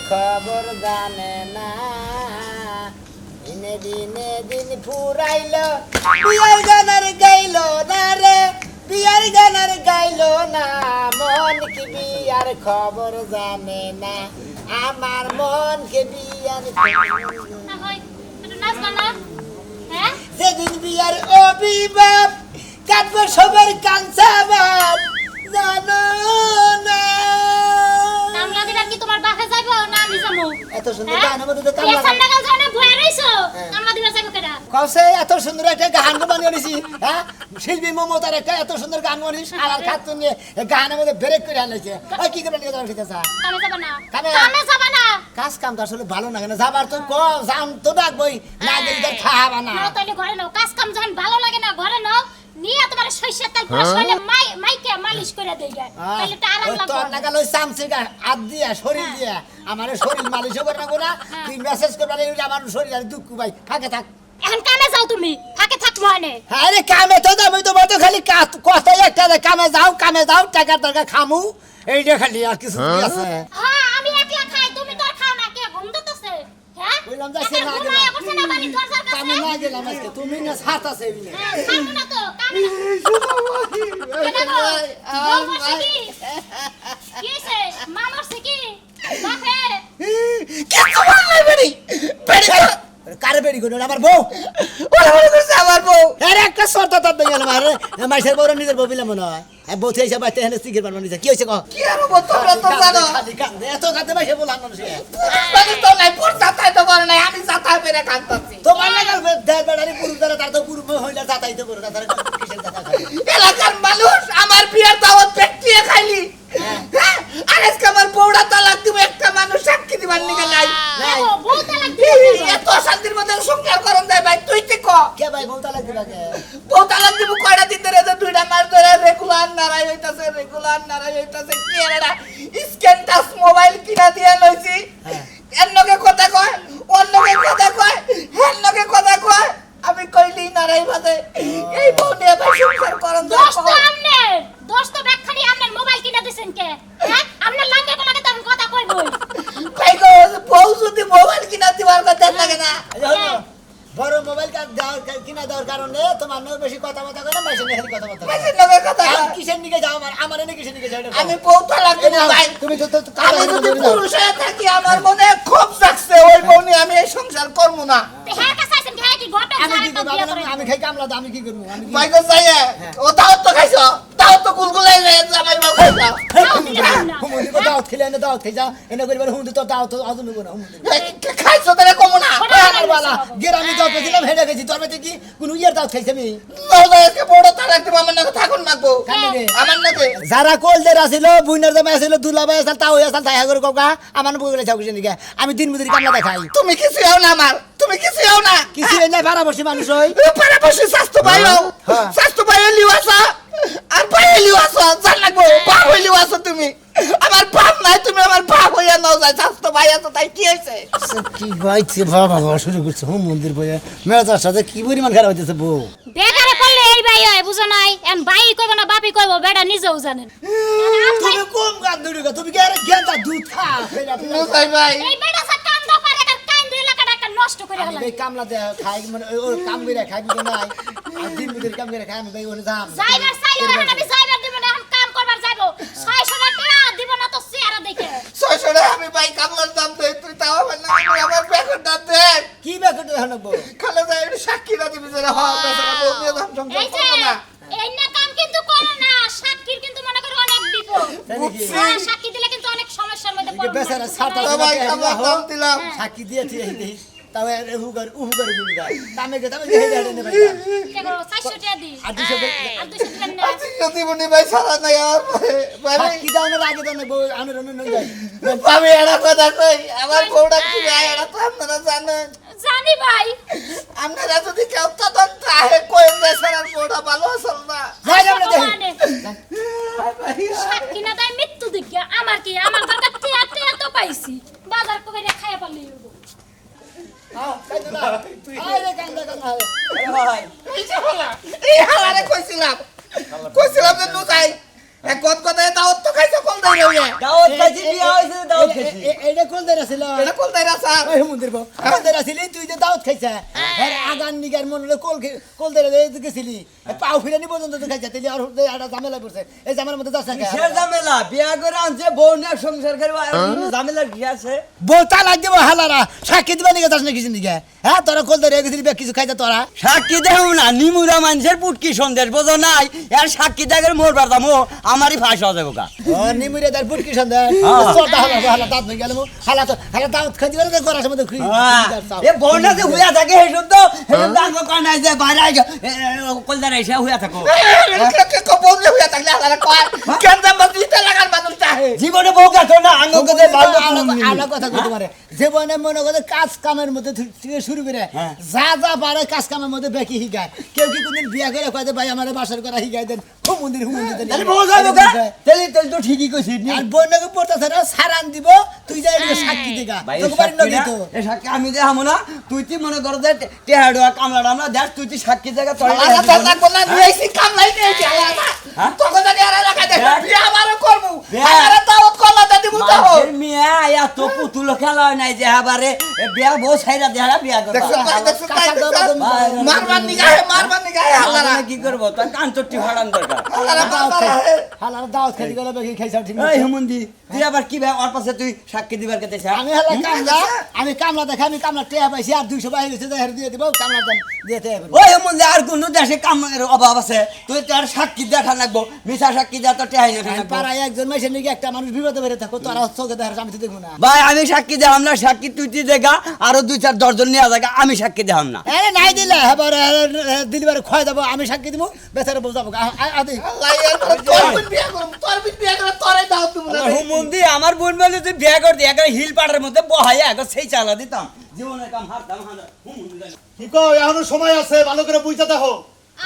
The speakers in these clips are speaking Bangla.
খবর জানে না দিনে দিন ফুরাইলো বিয়ার গানের গাইলো না রে বিয়ার গানের গাইলো না মন কি বিয়ার খবর জানে না আমার মন কে বিয়ার না হয় একটু নাচবা না হ্যাঁ যেদিন বিয়ার অভিভাব কাটবো সবার কাঞ্চাবাদ জানো না কামলা দিরা কি তোমার বাসা যাইবো না আমি যাবো এত সুন্দর গানের মধ্যে তো কামলা পেছন লাগাল জানে ভয় রইছো কামলা দিরা যাইবো কেডা কসে এত সুন্দর একটা গান বানিয়ে নিছি হ্যাঁ শিল্পী মমতার একটা এত সুন্দর গান বানিয়েছিস আর খাত নিয়ে গানের মধ্যে ব্রেক করে আনছে ওই কি করে নিয়ে যাওয়ার খেতেছা কামে যাবা না কামে যাবা না কাজ কাম তো আসলে ভালো না কেন যাবার তো কম জান তো ডাকবই না গেলে তো খাওয়া না নাও তাইলে ঘরে নাও কাজ কাম যখন ভালো লাগে না ঘরে নাও নিয়ে তোমার সরিষার তেল পুরো শরীরে মাইকে মালিশ করে দেই যায় তাইলে তো আরাম লাগবে তোর নাগাল ওই চামচে হাত দিয়া শরীর দিয়া আমার শরীর মালিশ করে না গোনা তুই মেসেজ করবার আমার শরীর আর দুঃখ ভাই ফাঁকে থাক এখন কামে যাও তুমি ফাঁকে থাক মনে আরে কামে তো যাবো তোমার তো খালি কথাই একটা কামে যাও টাকা টাকা খামু এইটা খালি আর কিছু কি আছে হ্যাঁ আমি একলা খাই তুমি তো আর খাও না কে ঘুম দিতেছে হ্যাঁ বললাম যাচ্ছে না ঘুমায় বসে না বাড়ি দরজার কাছে কামে না গেলাম আজকে তুমি না সাথ আছে এমনি হ্যাঁ খাবো না তো কামে না কি হইছে মা মরছে কি বাপে কিছু বললে বেরি কারে বেরি কোন আমার বউ ওরে বলে করছে আমার বউ আরে একটা শর্ত তার দেই গেল মারে মাইসের বউর নিজের বউ বিলে মনে হয় বউ থেকে এসে বাইতে হেনে সিগারেট বানানো নিছে কি হইছে কো কি আর বউ তোমরা তো জানো খালি কান্দে এত কান্দে মাইসে বলান মানুষ মানে তো নাই পড়তাই তো বলে নাই আমি যাতাই পেরে কাঁদতাছি তোমার লাগাল দেড় বেড়ারি পুরুষ দ্বারা তার তো পুরুষ হইলা যাতাই তো করে তার কিসের কথা খায় এলাকার মানুষ আমার বিয়ের দাওয়াত পেটিয়ে খাইলি হ্যাঁ আর আজকে আমার বউড়া তালাক দিব একটা মানুষ সাক্ষী দিবার নিকে নাই বউ তালাক দিবে এত শান্তির মধ্যে সংসার করন দেয় ভাই তুই কি ক কে ভাই বউ তালাক দিবা কে বউ তালাক দিব কয়টা দিন ধরে যে দুইটা মাস ধরে রেগুলার নারাই হইতাছে কি এরা স্ক্যান টাচ মোবাইল কিনা দিয়া লইছি এর লগে কথা কয় ওর লগে কথা কয় হের লগে কথা কয় আমি কইলি নারাই বাজে এই বউ নিয়ে ভাই সংসার করন দেয় দোস্ত আমনের দোস্ত ব্যাখ্যানি আমনের মোবাইল কিনা দিছেন কে হ্যাঁ আমনের লাগে কোলাকে তখন কথা কইবই ভাই গো বউ যদি মোবাইল কিনা দিবার কথা লাগে না বড় মোবাইল কিনা দেওয়ার কারণে তোমার নয় বেশি কথা কথা করে মাইসের নিয়ে কথা কথা মাইসের লগে কথা কয় কিসের নিকে যাও আমার এনে কিসের নিকে যাও আমি বউ তালাক দিব ভাই তুমি তো আমি যদি পুরুষ হয়ে থাকি আমার মনে খুব লাগছে ওই বউ নিয়ে আমি এই সংসার করব না হ্যাঁ কাছে আছেন হ্যাঁ কি ঘটক আমি কি জানেন করব আমি খাই কামলা আমি কি করব আমি ভাই গো যাইয়ে ও দাও তো খাইছো দাও তো গুলগুলাই রে জামাই বাবু খাইছো হুমুদি কো দাও খেলে এনে দাও খাই যা এনে করিবার হুমুদি তো দাও তো আজু নেব না হুমুদি খাইছো তারে কমু না আমার বালা গেরামি দাও পেছিলাম হেডা গেছি তোর মতে কি কোন ইয়ার দাও খাইছ আমি নজায়কে বড় তালাক দিব আমার নাকি থাকুন নাকবো আমার নাকি যারা কোলদের আছিল বুইনার জামাই আছিল দুলাভাই আছিল তাও আছিল তাই করে কোকা আমার বউলে যাও কিসের নিকে আমি দিন মজুরি কামলা দেখাই তুমি কিছু হও না আমার তুমি কিছু হও না কিছু এনে ভাড়া বসে মানুষ হই পারাপাশি স্বাস্থ্য ভাই হও স্বাস্থ্য ভাই লিওয়াসা আর ভাই লিওয়াসা জান লাগবো বাপ লিওয়াসা তুমি আমার বাপ নাই তুমি আমার বাপ হইয়া নাও যায় স্বাস্থ্য ভাই আছে তাই কি হইছে কি হইছে বাবা শুরু করছে হোম মন্দির বইয়া মেজার সাথে কি পরিমাণ খারাপ হইতেছে বউ বেকারে পড়লে এই ভাই হয় বুঝো নাই এন ভাই কইব না বাপি কইব বেটা নিজেও জানেন তুমি কম গান ধরে তুমি কি আরে গেন্দা দুধ খা ভাই ভাই এই বেটা সব কাম দা পারে কান দুই লাখ টাকা নষ্ট করে হলো এই কামলা দে খাই মানে ওই কাম করে খাই বুঝো নাই আর দিন মজুরি কাম করে খাই আমি ভাই ওনে যাম যাইবার চাইলে এখন আমি যাইবার দিব না এখন কাম করবার যাইবো 600 টাকা দিব না তো চেহারা দেখে 600 টাকা আমি ভাই কামলার দাম দেই তুই তাও আমার না আমার ব্যাগের দাম দে কি ব্যাকট হানবো খালে যাই একটু সাক্ষী না দিবি যে হ্যাঁ বেচারা বউ দিয়ে দাম সংসার এই যে করব না এই না কাম কিন্তু করো না সাক্ষীর কিন্তু মনে করো অনেক বিপদ হ্যাঁ, সাক্ষী দিলে কিন্তু অনেক সমস্যার মধ্যে যে পড়বে বেচারা সাতা ভাই কামলার দাম দিলাম সাকি দিয়েছি এই দেই তাও উহুগার দিবি গা তামে হেডে হেডে নে ভাই কেন 400 টাকা দি আর 200 আর 200 দিবেন না যদি মনে ভাই সারা নাই আর ভাই সাকি দাও না আগে দাও না বউ আনের অন্য নই যাই আমি এরা কথা কই আমার বউটা কি ভাই এরা তো আপনারা জানেন জানি ভাই আপনারা যদি কেউ তদন্ত আহে কই যে সারার বউটা ভালো আসল না যাই আমরা দেখি সাক্ষী না তাই মৃত্যু দিকে আমার কি আমার দরকার টিয়া তো পাইছি বাজার করে খাইয়া পারলি আরে কান্দা কান্দা এই হালারে কইছিলাম যে নু যাই এক কথায় দাওয়াত তো খাইছো কোন দাই রইয়া দাওয়াত খাইছি বিয়া হইছে দাওয়াত খেয়েছি এইটা কোন দেরা ছিল এটা কোলদাই রাসা ওই মন্দির বউ কোন দেরা ছিলি তুই যে দাওয়াত খাইছা আর আগান নিগার মনে কোল দেরা গেছিলি পাও ফিরানি পর্যন্ত তুই খাইছা তাইলে আর একটা ঝামেলা পড়ছে এই ঝামেলার মধ্যে যাস না কেন? কিসের ঝামেলা বিয়া করে আনছে বউ না সংসার করবে আর ঝামেলা কি আছে বউ তালাক দিব হালারা সাক্ষী দিবা নিকে যাস না কিছু নিকে হ্যাঁ তোরা কোল দেরা গেছিলি কিছু খাইছা তোরা সাক্ষী দেও না নিমুরা মানুষের পুটকি সন্দেশ বোঝো নাই আর সাক্ষী দেখে মরবার দামো আমারই ফাঁস হয়ে যাবো গা ও নিমুরে তার বুটকি সন্ধ্যা তোরটা হালা দাঁত ভেঙে গেল হালা দাঁত খাইতে পারে করার সময় খুই এ বউনা যে হুয়া থাকে হেসব তো দাঁড়ো কানাই যে বাইরে কলদার এসে হুয়া থাকো কে বললে হইয়া থাকলে আলাদা কয় কেন দাম দিতে লাগার মানুষ চাহে জীবনে বউ গাছো না আঙ্গকে যে ভালো আলাদা কথা কইতে পারে জীবনে মনে করে কাজ কামের মধ্যে থেকে শুরু করে যা যা পারে কাজ কামের মধ্যে বেকি হিগায় কেউ কি কোনদিন বিয়া করে কয় ভাই আমার বাসর করা হিগায় দেন হুমুন্দির দেন তাহলে বউ যাবো গা তাহলে তাহলে তো ঠিকই কইছিস নি আর বন্যাকে পড়তেছে না সারান দিব তুই যাই সাক্ষী দেখা তোকে বাড়ি নগে তো এ সাক্ষী আমি দেখামো না তুই তুই মনে করো যে টেহাড়ুয়া কামলাটা আমরা দেখ তুই তুই সাক্ষী জায়গা তোর আলাদা থাকবো না নিয়েছি কামলাই নিয়েছি আলাদা তোকে জানি আর লাগা দে বিয়া আমারও করবো আমারও দাওয়াত করলা দাদি বুঝাও মাঝের মিয়া এত পুতুল খেলা হয় নাই যে আবারে বিয়া বউ ছাইরা দেহারা বিয়া করবা দেখছো মারবার নিগাহে আল্লাহরা কি করবো তোর কান চট্টি ফাড়ান দরকার হালার দাওয়াত খেতে গেলে বেকি খাইছা ঠিক এই হুমন্দি তুই আবার কি ভাই ওর পাশে তুই সাক্ষী দিবার কে দেছা আমি হালা কামলা দেখা আমি কামলা টেয়া পাইছি আর 200 বাইরে গেছে দেহের দিয়ে দিব কামলা দাম দিতে হবে ওই হুমন্দি আর কোন দেশে কামের অভাব আছে তুই তার সাক্ষী দেখা লাগবো মিছা সাক্ষী দেওয়া তো টেহাই না পাড়ায় একজন মাসের নাকি একটা মানুষ বিপদে বেড়ে থাকো তোরা চোখে দেখার আমি তো দেখবো না ভাই আমি সাক্ষী দেখাম না সাক্ষী তুই তুই দেখা আরো 2-4 দশজন নিয়ে জায়গা আমি সাক্ষী দেখাম না আরে নাই দিলে এবার দিলিবার খয় দেবো আমি সাক্ষী দিব বেচারে বোঝাবো আদি তোর বিয়া করে তোরাই দাও তুমি না হুমন্দি আমার বোন বলে তুই বিয়ে করতি একটা হিল পাড়ের মধ্যে বহাইয়া একটা সেই চালা দিতাম জীবনের কাম হারতাম হুমন্দি কি কও এখনো সময় আছে ভালো করে বুঝতে দেখো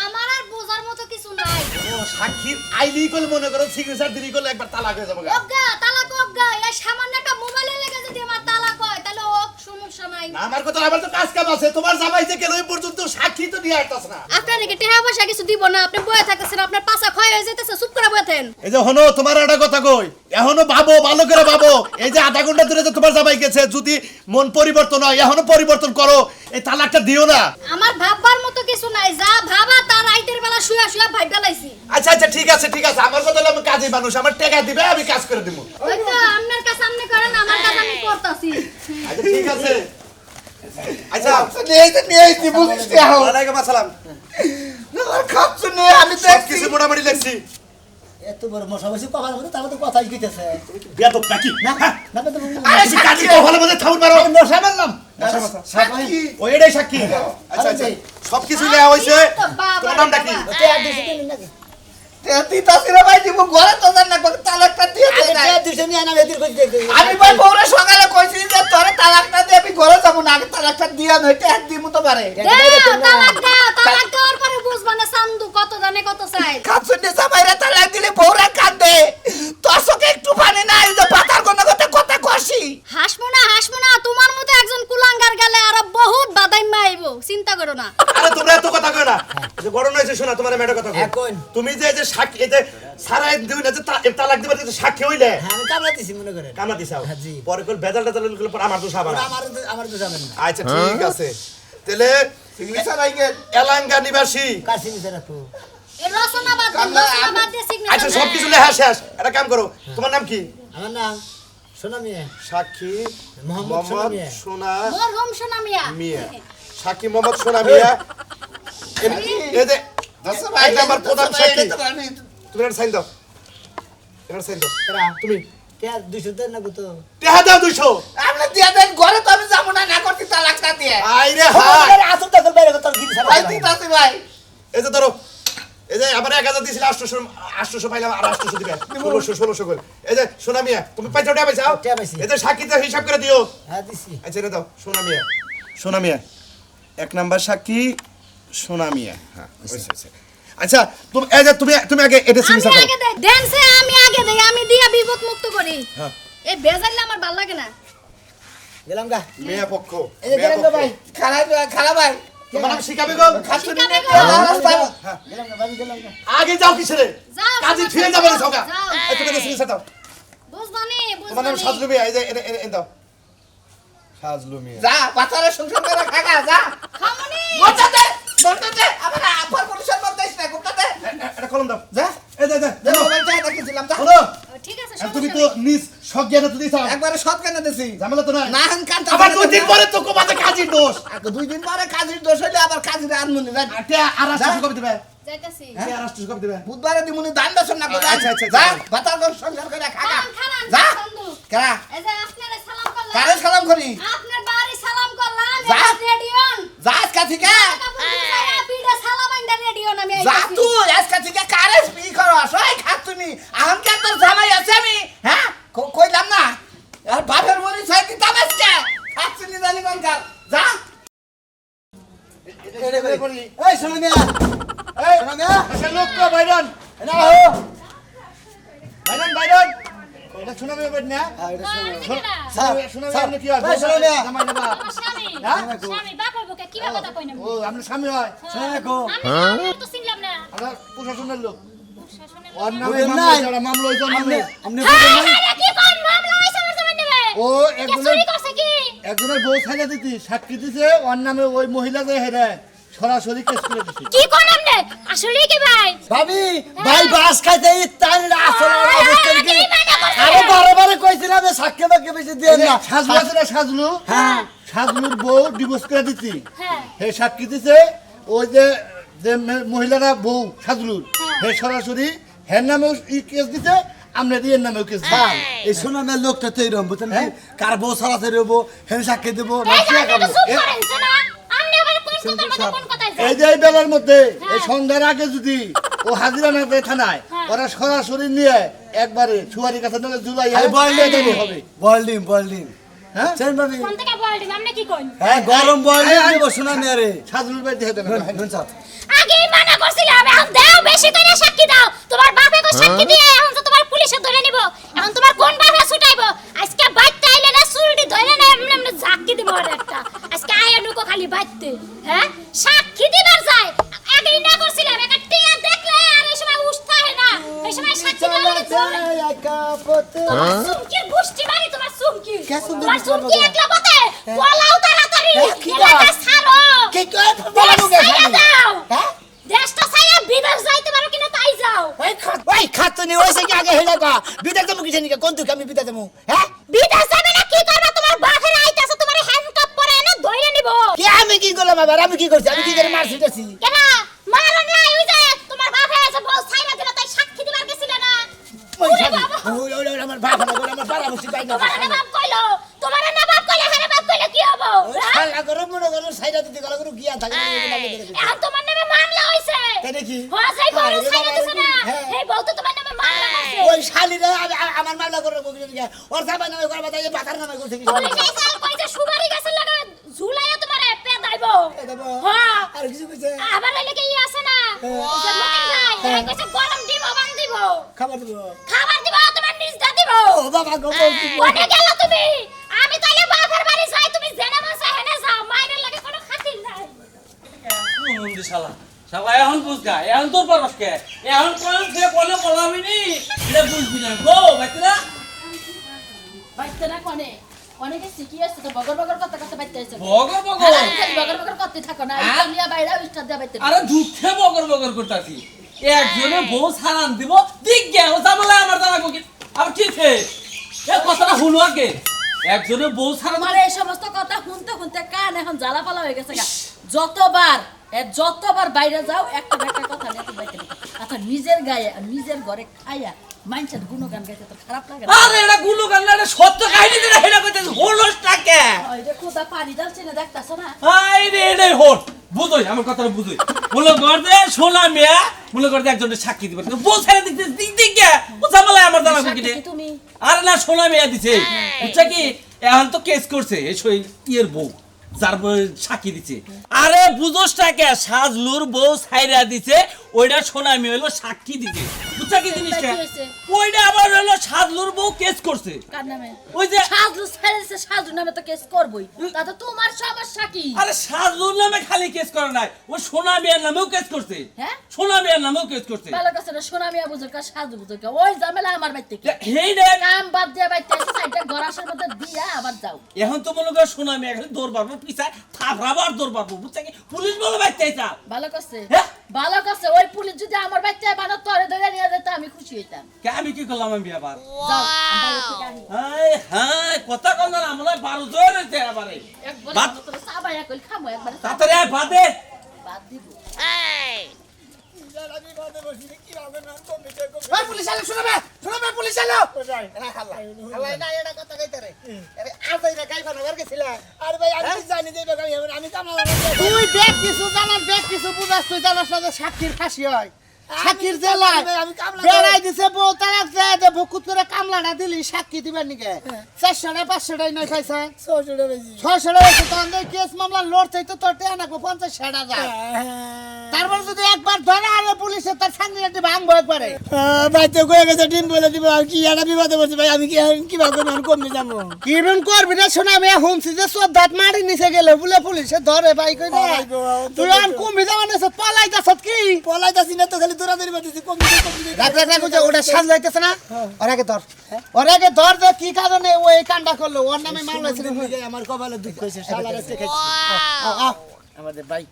আমার আর বোঝার মতো কিছু নাই ও সাক্ষীর আইলি কল মনে করো সিগনেচার দিলি কল একবার তালাক হয়ে যাবে অজ্ঞা তালাক অজ্ঞা এই সামান্য একটা মোবাইলে লেগে যদি আমার তালাক হয় তাহলে ও সমস্যা নাই না আমার কথা আবার তো কাজ কাম আছে তোমার জামাই যে গেল এই পর্যন্ত সাক্ষী তো দিয়ে আসতাছ না আপনার কি টাকা পয়সা কিছু দিব না আপনি বয়ে থাকতেছেন আপনার পাছা ক্ষয় হয়ে যাইতেছে চুপ করে বয়ে থাকেন এই যে হনো তোমার একটা কথা কই এখনো ভাবো ভালো করে ভাবো এই যে আধা ঘন্টা ধরে যে তোমার জামাই গেছে যদি মন পরিবর্তন হয় এখনো পরিবর্তন করো এই তালাকটা দিও না আমার ভাববার মতো কিছু নাই যা ভাবা তার রাইতের বেলা শুয়া শুয়া ভাইবা লাইছি আচ্ছা আচ্ছা ঠিক আছে আমার কথা হলো আমি কাজী মানুষ আমার টাকা দিবে আমি কাজ করে দিব হয়তো আপনার কাছে আপনি করেন আমার কাছে আমি করতাছি আচ্ছা ঠিক আছে আচ্ছা নিয়েছি বুঝিস ওয়ালাইকুম আসসালাম খাচ্ছ নিয়ে আমি সব দেখছি কিছু মোটামুটি লেখছি এত বড় মশা বসে কপালের মধ্যে তার মধ্যে কথাই কইতেছে বেয়াদব নাকি না হ্যাঁ না তো আরে তুমি কাজী কপালের মধ্যে থাউন মারো মশা মারলাম সাক্ষী ও এটাই সাক্ষী আচ্ছা আচ্ছা সবকিছু নেওয়া হয়েছে তোমার নামটা কি টেয়া দিছে দিন নাকি দিতাছি রে ভাই দিব ঘরে তো জান না তালাকটা দিয়ে দে আগে না টেয়া দিছে নিয়ে আনা এদির কই দেখ আমি ভাই বউরে সকালে কইছি যে তোরে তালাকটা দিয়ে আমি ঘরে যাব না আগে তালাকটা দিয়া নইতে এক দিমু তো পারে তালাক দেওয়ার পরে বুঝবা না চান্দু কত জানে কত চাই খাচ্ছ নিয়ে জামাইরা তালাক দিলে বউরা কাঁদে তোর চোখে একটু পানি নাই যে পাতার কোন কথা কষি হাসমো না তোমার মতো একজন কুলাঙ্গার গেলে আর বহুত বাদাই মাইবো চিন্তা করো না আরে তোমরা এত কথা কয় না যে গড়ন হয়েছে শোনা তোমার মেয়েটা কথা কই এখন। তুমি যে যে সাক্ষী এই যে সারাই দিন যে তালাক দিবার যে সাক্ষী হইলে হ্যাঁ আমি কামলা দিছি মনে করে কামা দিছাও হ্যাঁ, জি। পরে কল বেজালটা চালু করলে পর আমার দোষ আবার আমার তো জানেন না আচ্ছা ঠিক আছে তাহলে সিগনেচার আইগে এলাঙ্গা নিবাসী কার সিগনেচার রাখো এই রচনা বাদ দেন, কামলা, রচনা বাদ দিয়ে সিগনেচার আচ্ছা সব কিছু লেখা শেষ একটা কাম করো তোমার নাম কি আমার নাম সোনা মিয়া সাক্ষী মোহাম্মদ সোনা মোহাম্মদ মিয়া। সোনা মরহুম সোনা মিয়া মিয়া সাক্ষী মোহাম্মদ সোনা মিয়া এই যে দশ এক নাম্বার প্রধান সাক্ষী আমি তুমি একটা সাইন দাও একটা সাইন দাও এরা তুমি টেয়া 200 দেন না কত টেহা দাও 200 আপনি দিয়া দেন ঘরে তো আমি যাব না না করতে তালাকটা দিয়ে আইরে হাই আরে আসল তখন বাইরে কত গিরি ভাই সারা দিতাছি ভাই এই যে ধরো এই যে আমার 1000 দিছিল 800 পাইলাম আর 800 দিবে 1600 করে এই যে সোনা মিয়া তুমি পয়সা উঠে পাইছাও উঠে পাইছি। এই যে সাক্ষীতে হিসাব করে দিও হ্যাঁ দিছি আচ্ছা রে দাও সোনা মিয়া এক নাম্বার সাক্ষী সোনা মিয়া হ্যাঁ আচ্ছা আচ্ছা তুমি এই যে তুমি আগে এটা আমি সিগনেচার আগে করো দেই দেনছে আমি আগে দেই আমি দিয়া বিপদ মুক্ত করি হ্যাঁ। এই বেজাইলে আমার ভালো লাগে না গেলাম গা মেয়া পক্ষ এই যে গেলাম গা ভাই খারাপ ভাই তোমার নাম শিখাবে গো খাচ্ছ শিখাবে নিয়ে গো। গেলাম গা ভাই গেলাম গা আগে যাও কিসেরে যাও কাজে সমস্যা ফিরে নেই, যাবে না সকা যাও। এই তুমি সিগনেচার দাও বুঝবানি তোমার নাম সাজলু মিয়া, এই যে এনে দাও। সাজলু মিয়া। যা বাচ্চারা সংসার করে খাগা যা খামনি গোটাতে গোটাতে আমার আপার পুরুষের মধ্যে না গোটাতে এটা কলম দাও। যা এই যে যে মোবাইল চাই দেখিছিলাম যা শোনো, ঠিক আছে আর তুমি সমস্যা তো নেই। নিজ সজ্ঞানে তো দিছাও। একবারে সৎ কেন দিছি ঝামেলা তো নাই। না হান কান্তা আবার 2 দিন পরে তো কোমাতে কাজীর দোষ। 2 দিন পরে কাজের দোষ হইলে আবার কাজের আনমুনি জান আর তে আর রাষ্ট্র কবে দিবে? যাইতাছি তে আর রাষ্ট্র কবে দিবে? বুধবারে দিমুনি দান দর্শন না করে আচ্ছা, আচ্ছা, যা আচ্ছা। বাতার গো সংসার করে খাগা খারান যা বন্ধু কেরা এই যে আপনারে সালাম করলাম কারে সালাম করি আপনার বাড়ি সালাম করলাম যা। রেডিওন যা আজকা থেকে বিড়া সালাম আইন্দা রেডিওন আমি যা আইতাছি। তুই আজকা থেকে কারে স্পি করো সই খাত তুমি আহন কে তোর জামাই আছে আমি হ্যাঁ কইলাম না আর বাপের বলি ছয় দিতাম আজকে খাচ্ছি নি জানি কোন কার যা এই শোনো মিয়া, এই শোনো মিয়া, আচ্ছা লোক তো বাইরন। এনা হো। বাইরন। এটা শোনা মিয়া বাইর না? হ্যাঁ, এটা শোনো। শোনো স্যার, শোনা স্যার, মিয়া কি হয়? এই শোনো মিয়া, জামাই নেবা। আমার স্বামী হ্যাঁ? স্বামী বাপের বুকে কি কথা কই না ও আপনার স্বামী হয়। শোনো দেখো। আমি তো চিনলাম না আমরা প্রশাসনের লোক। শাসনের ওর নামে বুঝেন মামলা নাই? হয়েছে, ওরা মামলা হয়েছে ওর নামে। আপনি হ্যাঁ বুঝেন নাই? হ্যাঁ কি কোন মামলা হইছে আমার জমি নেবে ও কে একজনের চুরি করছে কি একজনের বউ ছাইলা দিতি সাক্ষী দিছে ওর নামে ওই মহিলা যে হেরে সরাসরি কেস করে দিছে। কি কোন আপনি আসলে কি ভাই ভাবি, ভাই বাস খাইতে ইত্তান আসলে অবস্থা কি? কি মানে করছে? আরে বারে কইছিলাম যে সাক্ষী বাক্য বেশি দিয়ে না। সাজলু আছে না সাজলু? হ্যাঁ। সাজলুর বউ ডিভোর্স করে দিতি। হ্যাঁ হে সাক্ষী দিছে ওই যে যে মহিলারা বউ সাজলুর হে সরাসরি হের নামেও কেস দিছে আমরা দিয়ে নামেও কেস দিছে। স্যার, এই শোনো মিয়া লোকটা তো এরকম বুঝছেন কি? কার বউ সারাতে রইব, হেন সাক্ষী দেবো, না এই কি যে আপনি তো আগাবো? চুপ করেন শোনা আপনি আবার কোন কথার মধ্যে কোন কথাই এই যে এই বেলার মধ্যে এই হ্যাঁ। সন্ধ্যার আগে যদি ও হাজিরা না দেয় থানায় হ্যাঁ। ওরা সরাসরি নিয়ে একবারে সুয়ারি কাছে নিলে জুলাই এই বয়লিং হবে। বয়লিং হ্যাঁ চেন ভাবি, কোন থেকে বলদিন আপনি কি কইন হ্যাঁ গরম বয়লিং দিব শোনা মিয়া রে। সাজলুর বাড়ি দিয়ে দেবে শুন স্যার, আগেই মানা করছিলাম এখন দাও বেশি করে সাক্ষী দাও তোমার বাপে কো সাক্ষী দিয়ে এখন তো তোমার পুলিশে ধরে নিব এখন তোমার কোন বাপে ছুটাইবো আজকে বাইতে আইলে না চুলটি ধরে না এমনি এমনি ঝাক্কি দিব আর একটা আজকে আয়া নুকো খালি বাইতে হ্যাঁ সাক্ষী দিবার যায় আগেই না করছিলাম একটা টিয়া দেখলে আর এই সময় উঠতে হয় না এই সময় সাক্ষী দেওয়া লাগে জোরে। তোমার সুমকির গুষ্টি মারি তোমার সুমকি কে সুমকি তোমার গুষ্টি সুমকি মারবো? একলা পথে পলাও তাড়াতাড়ি কি এলাকা কর? ছাড়ো কি কয় দেশ ছাইড়া দাও হ্যাঁ? দেশটা ছাইড়া বিদেশ যাইতে পারো কিনা তাই যাও ওই খাতুনি হইছে কি আগে হেলা বা বিদেশ যাবো কিসে নিকে কোন তুই আমি বিদেশ যাবো হ্যাঁ? বিদেশ যাবে না কি করবা তোমার বাপের আইতাছে তোমার হ্যান্ডকাপ পরে এনে ধইরে নিব কি আমি কি করলাম আবার, আমি কি করছি, আমি কি করে মারছি টাছি? কেনা মারো না ওই যে তোমার বাপে এসে বল ছাইড়া দিল তাই সাক্ষী দিবার গেছিল না ওই ওরে সাথে, বাবা। ওই আমার বাপ না করে আমার পাড়া বসি পাই না। তোমার না বাপ কইলো তোমার না বাপ কইলে হ্যাঁ বাপ কইলে কি হবো হ্যাঁ? শালা করে মনে করো সাইডা দিতে গেল কোনো গিয়া থাকে না, এগুলো লাগে দেখে। এখন তোমার নামে মামলা হইছে তাই নাকি? হ্যাঁ যাই বড় হ্যাঁ, ছাইড়া দিছ না হ্যাঁ। এই বউ তো তোমার নামে মামলা করছে ওই শালিরা আমার মামলা করে বকি দিকে ওর জামাই নামে করবা তাই বাতার নামে করছে কি পুলিশ এই সাল কইছে সুবারি গাছের লাগা ঝুলাইয়া তোমারে পেদাইবো দেবো হ্যাঁ আর কিছু কইছে আবার এলে কি আছে না যে মতিন ভাই এই কইছে গরম দিব বান দিব খাবার দিব। খাবার দিব তোমার নিজ দা দিব ও বাবা গো বলছি কোনে গেল তুমি আমি তাইলে বাপের বাড়ি যাই তুমি জেনে মাসে হেনে যাও মায়ের লাগে কোনো খাতির নাই মুন্ডি শালা শালা এখন বুঝগা এখন তোর পারস কে এখন কোন সে কোনে বলাবি নি এটা বুঝবি না গো বাইতরা বাইতে না কোনে অনেকে শিখি আসছে তো বগর বগর কথা কথা বাইতে আসছে বগর বগর বগর বগর করতে থাকো না হ্যাঁ? ইসলামিয়া বাইরা উস্তাদ দিয়া বাইতে আরে দুঃখে বগর বগর করতাছি একজনে বউ সারান দিব দিক গে ও জামালা আমার জানা কি আর কি ছে এ কথাটা হলো আগে একজনে বউ সারান আমার এই সমস্ত কথা শুনতে শুনতে কান এখন জ্বালা পালা হয়ে গেছে গা। যতবার বাইরে যাও একটা কথা নিয়ে তুমি বাইতে নিতে। আচ্ছা নিজের গায়ে আর নিজের ঘরে খাইয়া মানুষের গুণগান গাইতে তো খারাপ লাগে না আরে এটা গুলো গান্না এটা সত্য কাহিনী দিলা হেডা কইতে হলো টাকে ওই যে খোদা পানি ডালছে না দেখতাছ না আই রে এটাই হট বুঝই আমার কথাটা বুঝই মনে করতে সোনা মিয়া মনে করতে একজনের সাক্ষী দিবে কিন্তু বউ ছেড়ে দিতে দিক দিক গে ও জামালা আমার জানা সাক্ষী কি কি তুমি আরে না সোনা মিয়া দিছে বুঝছা কি এখন তো কেস করছে এই ইয়ের বউ যার বউ সাক্ষী দিছে আরে বুঝোস টাকে সাজলুর বউ ছাইরা দিছে ওইটা সোনামি হলো সাক্ষী দিতে বুঝছা কি জিনিসটা কি হয়েছে? ওইটা আবার হলো সাদলুর বউ কেস করছে কার নামে ওই যে সাজু ছেড়েছে সাজু নামে তো কেস করবই তাতে তোমার সমস্যা কি আরে সাদলুর নামে খালি কেস করে নাই ও সোনামিয়ার নামেও কেস করছে হ্যাঁ? সোনামিয়ার নামেও কেস করছে ভালো কাছে না সোনামিয়া বুঝুক আর সাজু বুঝুক ওই ঝামেলা আমার বাড়িতে কি হেই রে কাম বাদ দিয়ে বাড়িতে এসে সাইডে গরাসের মধ্যে দিয়া আবার যাও এখন তো মনে করো সোনামি খালি দৌড় পারবো পিছায় থাপড়াবার দৌড় পারবো বুঝছা কি পুলিশ বলে বাইতে আইতা ভালো করছে হ্যাঁ? ভালো করছে ওই পুলিশ যদি আমার বাড়িতে বানা তরে ধরে নিয়ে যেত আমি খুশি হইতাম কে আমি কি করলাম আমি আবার যাও আমার বাড়ি থেকে আহি। হাই হাই কথা কম না আমরা 12 জন হইছে আবারে একবার বাদ তোরা সাবাইয়া কইল খামো একবার তাড়াতাড়ি আয় বাদে বাদ দিব ওই পুলিশ আলো শুনবে পুলিশ আলো এরা খাল্লা খাল্লা না এটা কথা কইতে রে আরে আজ এরা গাই বানাবার গেছিল আরে ভাই আমি জানি যে আমি কামলা তুই দেখ কিছু জানার দেখ কিছু বুঝাস তুই জানাস না যে সাক্ষীর ফাঁসি হয় সাক্ষীর জেলায় আমি কামলা বেড়াই দিছে বউ তারা যে ভুকুত করে কামলাটা দিলি সাক্ষী দিবার নিকে 400 500 টাকা নয় পয়সা 600 টাকা তখন দেখ কেস মামলা লড়তে তো তোর টাকা নাকবো 50 60 হাজার তারপর যদি একবার ধরে আরে পুলিশে তার সাংগিনাটি ভাঙবো একবারে বাইতে কয়ে গেছে ডিম বলে দিব আর কি একটা বিপদে পড়ছি ভাই আমি কিভাবে করবো আমি কমে যাবো কিরম করবি না শোনা আমি শুনছি যে সদ্ধাত মারি নিচে গেলে বলে পুলিশে ধরে ভাই কই না তুই আন কমে যাওয়া নেছে পলাইতাছ কি পলাইতাছি না তো খালি দৌড়াদৌড়ি করতেছি কমে রাখ রাখ রাখ ওটা সাজলাইতেছে না ওর আগে ধর যে কি কারণে ও এই কাণ্ডা করলো ওর নামে মামলা ছিল আমার কপালে দুঃখ হয়েছে শালার আজকে খাইছি আমাদের ভাই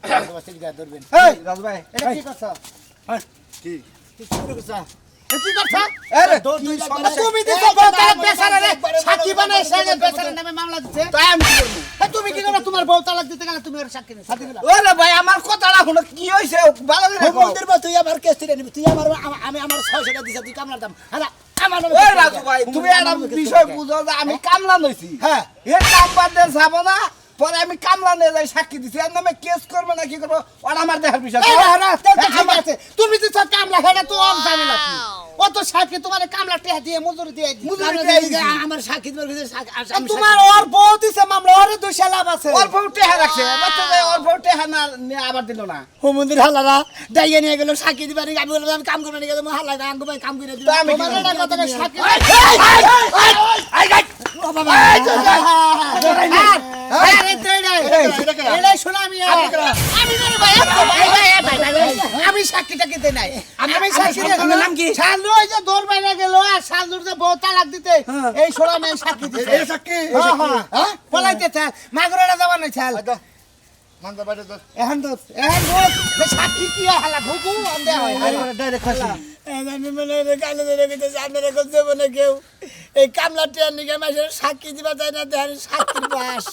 ধরবেন এই রাজ ভাই এটা কি করছ কি শুরু করছা কি করছ আরে তুই তুমি দিছো বউতার বেচারা রে সাক্ষী বানাই সাজে বেচারা নামে মামলা দিতে তাই আমি কি করব তুমি কি করবে তোমার বউ তালাক দিতে গেলে তুমি ওর সাক্ষী নিতে সাথে দিলা ওরে ভাই আমার কথাটা শুনো কি হইছে ভালো করে কও বন্ধুর তুই আমার কেস তুলে নিবি তুই আমার আমি আমার 600 টাকা দিছ তুই কামলার দাম হালা আমার নামে ওই রাজু ভাই তুমি একটা বিষয় বুঝো যে আমি কামলা নইছি হ্যাঁ এর কাম বাদ দিয়ে যাব না পরে আমি কামলা নিয়ে যাই সাক্ষী দিছি এর নামে কেস করবে না কি করবো ওর আমার দেখার বিষয় ঠিক আছে তুমি যে কামলা হেডা তো অন জানি না অত সাক্ষী তোমার কামলা টেহা দিয়ে মজুরি দিয়ে আমার সাক্ষী তোমার ওর বউ দিছে মামলা ওর দুইশা লাভ আছে ওর বউ টেহা রাখছে বাচ্চা যায় ওর বউ টেহা না নিয়ে আবার দিল না ও মন্দির হালারা ডাইয়া নিয়ে গেল সাক্ষী দিবার আমি বললাম আমি কাম করব না গেলাম হালা আঙ্গ ভাই কাম করে দিই আমি তোমার এটা কথা সাক্ষী ও বাবা আরে তেড়ে শোনা আমি আমি সাক্ষীটা কিতে নাই আমি সাক্ষী দেখলাম নাম কি শালু ওই যে দৌড় বাইরে গেল আর শালুর যে বউ তালাক দিতে এই শোনা আমি সাক্ষী দিতে এই সাক্ষী হ্যাঁ পলাইতে চাল মাগুরাটা যাবার নাই চাল মানতে পারে তো এখন সাক্ষী কি হালা ভুকু আন্দে হয় ডাইরেক্ট খাসি আমি মনে কালে ধরে গেছে আপনারা কোন যাবো না কেউ এই কামলা ট্রেন নিকে মাসের সাক্ষী দিবা যায় না দেখার সাক্ষীর বাস